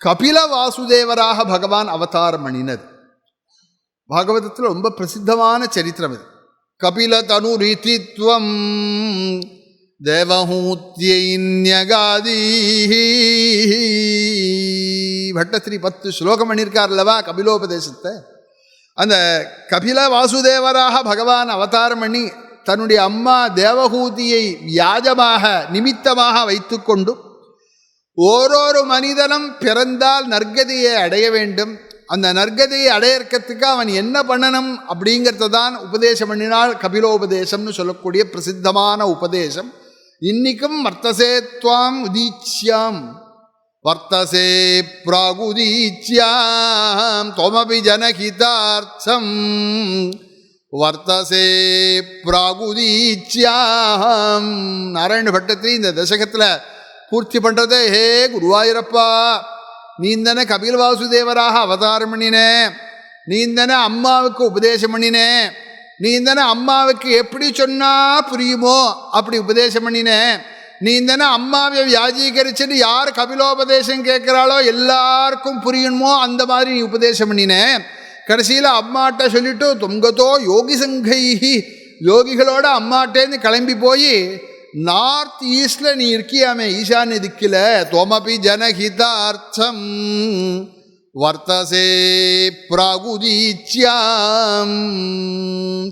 கபில வாசுதேவராக பகவான் அவதாரம் பண்ணினது. பாகவதத்தில் ரொம்ப பிரசித்தமான சரித்திரம் இது. கபில தனு ரீதித்வம் தேவஹூத்யகாதி. பட்டத்திரி 10 ஸ்லோகம் பண்ணியிருக்கார் அல்லவா கபிலோபதேசத்தை. அந்த கபில வாசுதேவராக பகவான் அவதாரம் பண்ணி தன்னுடைய அம்மா தேவஹூதியை வியாஜமாக நிமித்தமாக வைத்து கொண்டு ஓரொரு மனிதனும் பிறந்தால் நற்கதியை அடைய வேண்டும், அந்த நற்கதியை அடையறதுக்கு அவன் என்ன பண்ணணும் அப்படிங்கிறத தான் உபதேசம் பண்ணினால் கபிலோபதேசம்னு சொல்லக்கூடிய பிரசித்தமான உபதேசம். இன்னைக்கும் வர்த்தசே துவாம் உதீச்சியாம் வர்த்தசே பிராகுதீச்சியாம் தோமபி ஜனஹிதார்த்தம் வர்த்தசே பிராகுதீச்சியாம். நாராயண பட்டத்திரி இந்த தசகத்தில் பூர்த்தி பண்ணுறதே, ஹே குருவாயூரப்பா, நீந்தன கபில வாசுதேவராக அவதாரம் பண்ணினே, நீந்தன அம்மாவுக்கு உபதேசம் பண்ணினே, நீந்தன அம்மாவுக்கு எப்படி சொன்னால் புரியுமோ அப்படி உபதேசம் பண்ணினே, நீந்தன அம்மாவை வியாஜீகரிச்சுட்டு யார் கபிலோபதேசம் கேட்குறாளோ எல்லாருக்கும் புரியணுமோ அந்த மாதிரி நீ உபதேசம் பண்ணினே. கடைசியில் அம்மாட்ட சொல்லிட்டு தொங்கத்தோ யோகி சங்கைஹி, யோகிகளோட அம்மாட்டேன்னு கிளம்பி போய் நார்த் ஈஸ்டில் நீ இருக்கியாமே ஈசான்ய திக்கில், தோமபி ஜனஹிதார்த்தம் வர்த்தசே பிராகுதீச்சியாம்.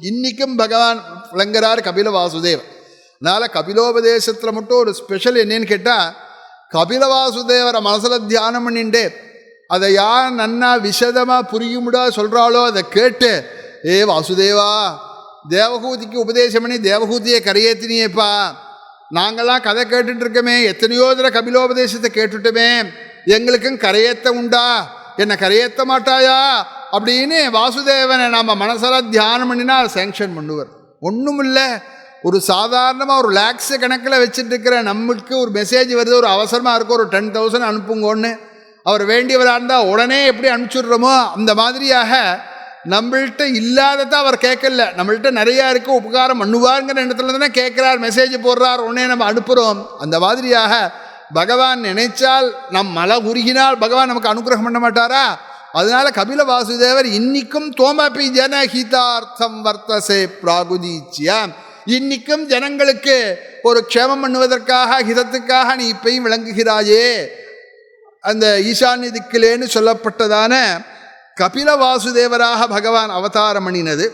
இன்னைக்கும் பகவான் விளங்குறார் கபில வாசுதேவ். அதனால் கபிலோபதேசத்தில் மட்டும் ஒரு ஸ்பெஷல் என்னன்னு கேட்டால், கபில வாசுதேவரை மனசில் தியானம் பண்ணிட்டு அதை யார் நன்னா விசதமாக புரியுமுடா சொல்கிறாளோ அதை கேட்டு, ஏ வாசுதேவா, தேவகூதிக்கு உபதேசம் பண்ணி தேவகூதியை கரையேற்றினியேப்பா, நாங்கள்லாம் கதை கேட்டுட்டு இருக்கோமே, எத்தனையோ தடவை கபிலோபதேசத்தை கேட்டுட்டோமே, எங்களுக்கும் கரையேற்ற உண்டா, என்னை கரையேற்ற மாட்டாயா அப்படின்னு வாசுதேவனை நாம் மனசில் தியானம் பண்ணினா அதை சேங்ஷன் பண்ணுவார். ஒன்றும் இல்லை, ஒரு சாதாரணமாக ஒரு லேக்ஸு கணக்கில் வச்சுட்டு இருக்கிற நம்மளுக்கு ஒரு மெசேஜ் வருது, ஒரு அவசரமாக இருக்கும், ஒரு 10,000 அனுப்புங்கன்னு அவர் வேண்டியவராக இருந்தால் உடனே எப்படி அனுப்பிச்சுடுறோமோ அந்த மாதிரியாக நம்மள்கிட்ட இல்லாததான் அவர் கேட்கல, நம்மள்கிட்ட நிறையா இருக்க உபகாரம் பண்ணுவாருங்கிற இடத்துல தானே கேட்குறார், மெசேஜ் போடுறார், உடனே நம்ம அனுப்புகிறோம். அந்த மாதிரியாக பகவான் நினைச்சால் நம் மலை உருகினால் பகவான் நமக்கு அனுகிரகம் பண்ண மாட்டாரா? அதனால கபில வாசுதேவர் இன்னைக்கும் தோமபி ஜனஹிதார்த்தம் வர்த்தசே பிராகுதீச்சியாம், இன்னைக்கும் ஜனங்களுக்கு ஒரு க்ஷேமம் பண்ணுவதற்காக ஹிதத்துக்காக நீ இப்பையும் விளங்குகிறாயே. அந்த ஈசான்ய திக்கிலேன்னு சொல்லப்பட்டதான கபில வாசுதேவராக பகவான் அவதாரம் பண்ணினது.